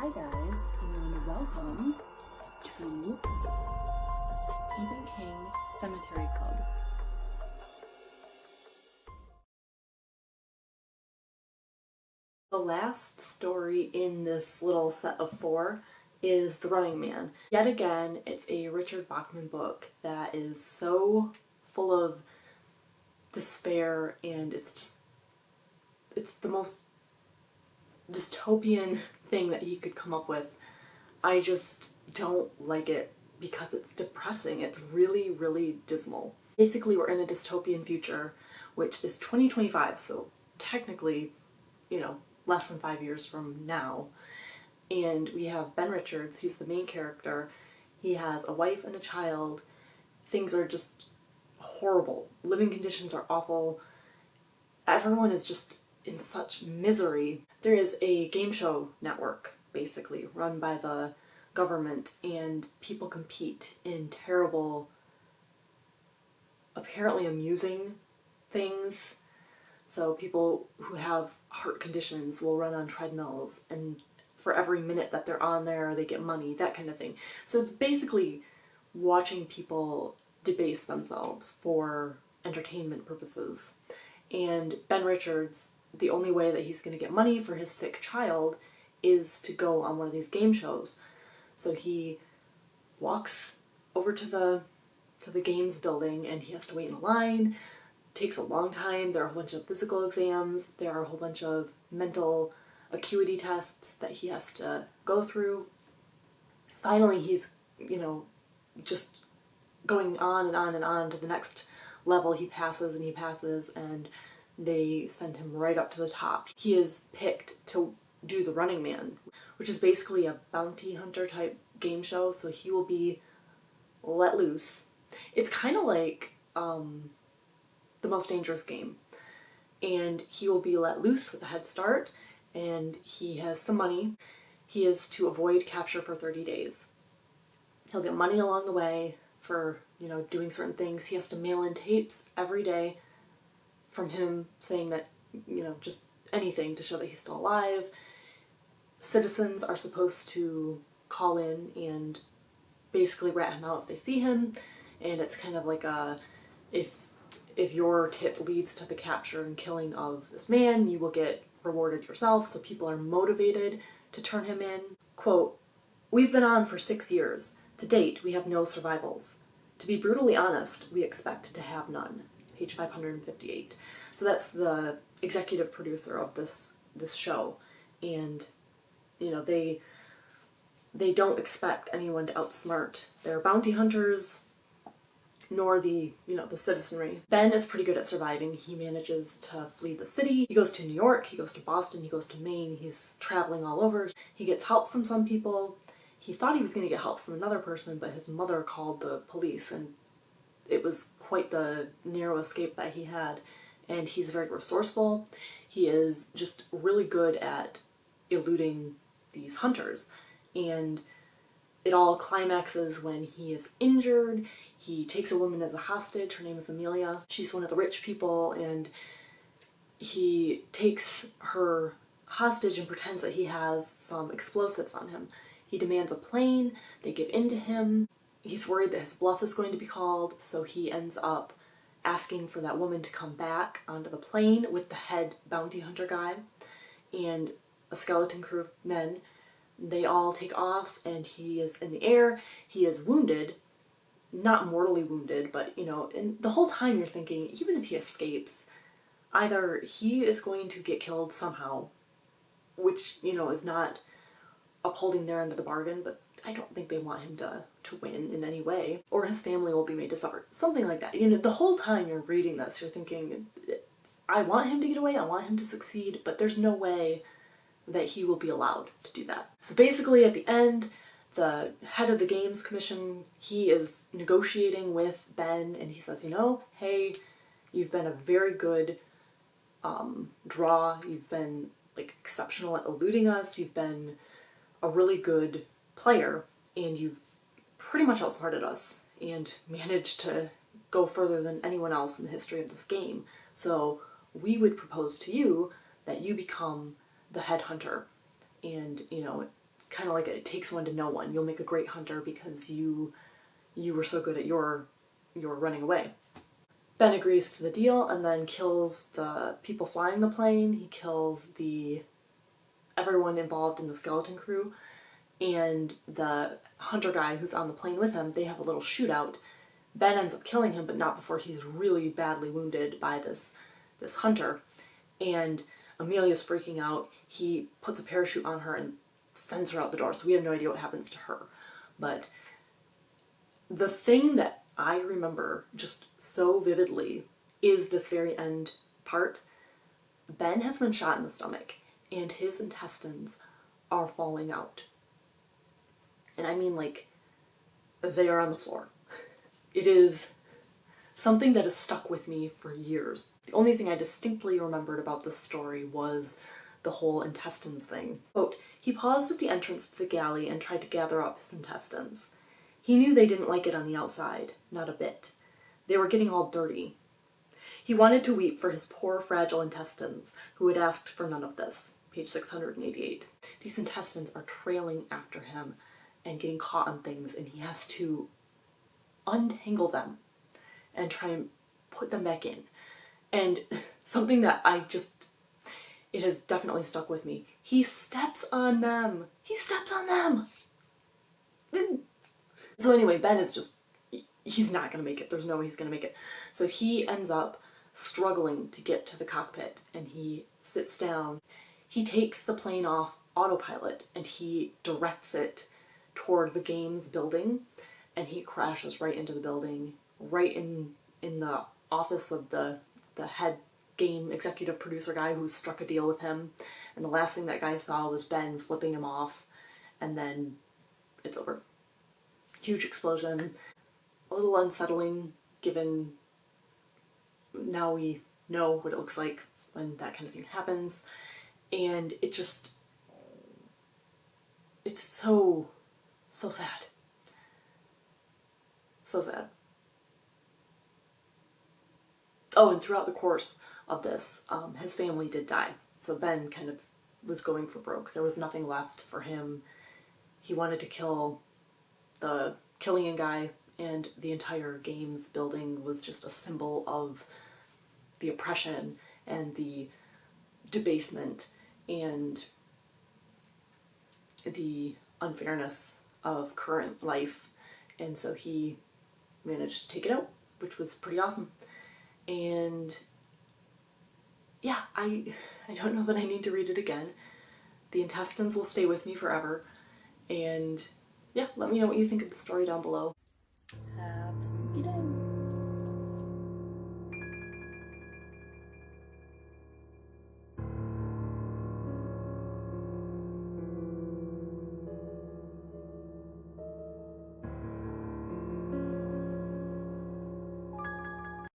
Hi guys, and welcome to the Stephen King Sematary Club. The last story in this little set of 4 is The Running Man. Yet again, it's a Richard Bachman book that is so full of despair, and it's the most dystopian thing that he could come up with. I just don't like it because it's depressing. It's really, really dismal. Basically, we're in a dystopian future, which is 2025, so technically, less than 5 years from now. And we have Ben Richards, he's the main character. He has a wife and a child. Things are just horrible. Living conditions are awful. Everyone is just in such misery. There is a game show network, basically, run by the government, and people compete in terrible, apparently amusing things. So people who have heart conditions will run on treadmills, and for every minute that they're on there, they get money, that kind of thing. So it's basically watching people debase themselves for entertainment purposes. And Ben Richards, the only way that he's going to get money for his sick child is to go on one of these game shows. So he walks over to the games building, and he has to wait in a line. It takes a long time. There are a whole bunch of physical exams. There are a whole bunch of mental acuity tests that he has to go through. Finally, he's, just going on and on and on to the next level. He passes and he passes, and they send him right up to the top. He is picked to do The Running Man, which is basically a bounty hunter type game show, so he will be let loose. It's kind of like The Most Dangerous Game, and he will be let loose with a head start, and he has some money. He is to avoid capture for 30 days. He'll get money along the way for, doing certain things. He has to mail in tapes every day from him saying that, just anything to show that he's still alive. Citizens are supposed to call in and basically rat him out if they see him, and it's kind of like if your tip leads to the capture and killing of this man, you will get rewarded yourself, so people are motivated to turn him in. Quote, "We've been on for 6 years. To date, we have no survivals. To be brutally honest, we expect to have none." Page 558. So that's the executive producer of this show, and they don't expect anyone to outsmart their bounty hunters nor the citizenry. Ben is pretty good at surviving. He manages to flee the city. He goes to New York, he goes to Boston, he goes to Maine. He's traveling all over. He gets help from some people. He thought he was going to get help from another person, but his mother called the police, and it was quite the narrow escape that he had. And he's very resourceful. He is just really good at eluding these hunters. And it all climaxes when he is injured. He takes a woman as a hostage. Her name is Amelia. She's one of the rich people, and he takes her hostage and pretends that he has some explosives on him. He demands a plane. They give in to him. He's worried that his bluff is going to be called, so he ends up asking for that woman to come back onto the plane with the head bounty hunter guy and a skeleton crew of men. They all take off, and he is in the air. He is wounded, not mortally wounded, but, and the whole time you're thinking, even if he escapes, either he is going to get killed somehow, which, is not upholding their end of the bargain, but I don't think they want him to win in any way, or his family will be made to suffer. Something like that. The whole time you're reading this, you're thinking, I want him to get away, I want him to succeed, but there's no way that he will be allowed to do that. So basically, at the end, the head of the Games Commission, he is negotiating with Ben, and he says, hey, you've been a very good draw. You've been exceptional at eluding us. You've been a really good player, and you've pretty much outsmarted us and managed to go further than anyone else in the history of this game. So we would propose to you that you become the head hunter and, kind of like it takes one to know one. You'll make a great hunter because you were so good at your running away. Ben agrees to the deal and then kills the people flying the plane. He kills everyone involved in the skeleton crew, and the hunter guy who's on the plane with him, they have a little shootout. Ben ends up killing him, but not before he's really badly wounded by this hunter. And Amelia's freaking out. He puts a parachute on her and sends her out the door, so we have no idea what happens to her. But the thing that I remember just so vividly is this very end part. Ben has been shot in the stomach, and his intestines are falling out. And I mean, like, they are on the floor. It is something that has stuck with me for years. The only thing I distinctly remembered about this story was the whole intestines thing. Quote, he paused at the entrance to the galley and tried to gather up his intestines. He knew they didn't like it on the outside, not a bit. They were getting all dirty. He wanted to weep for his poor, fragile intestines, who had asked for none of this. Page 688. These intestines are trailing after him and getting caught on things, and he has to untangle them and try and put them back in. And something that it has definitely stuck with me. He steps on them. He steps on them. So anyway, Ben is he's not going to make it. There's no way he's going to make it. So he ends up struggling to get to the cockpit, and he sits down. He takes the plane off autopilot and he directs it toward the games building, and he crashes right into the building, right in the office of the head game executive producer guy who struck a deal with him. And the last thing that guy saw was Ben flipping him off, and then it's over. Huge explosion. A little unsettling, given now we know what it looks like when that kind of thing happens. And it's so sad. So sad. Oh, and throughout the course of this, his family did die. So Ben kind of was going for broke. There was nothing left for him. He wanted to kill the Killian guy, and the entire games building was just a symbol of the oppression and the debasement and the unfairness of current life. And so he managed to take it out, which was pretty awesome. And yeah, I don't know that I need to read it again. The intestines will stay with me forever. And yeah, let me know what you think of the story down below. Have a spooky day.